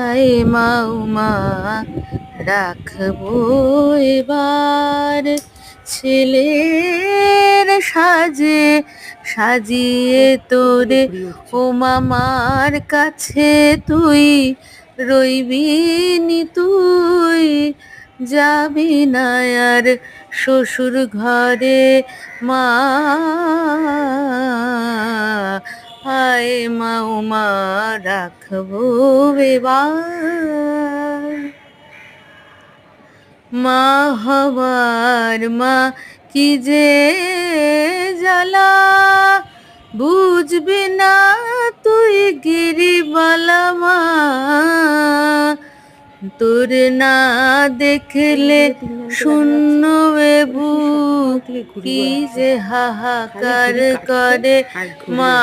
হায় মা উমা রাখবো এবার ছেলের সাজে সাজিয়ে তোরে ও মামার কাছে তুই রইবি নি তুই যাবি না আর শ্বশুর ঘরে মা হায় মা উমা রাখবো এবার মা হবার মা কি যে জ্বালা বুঝবি না তুই গিরিবালা মা তোর না দেখলে শূন্য বুক কি যে হাহাকার করে মা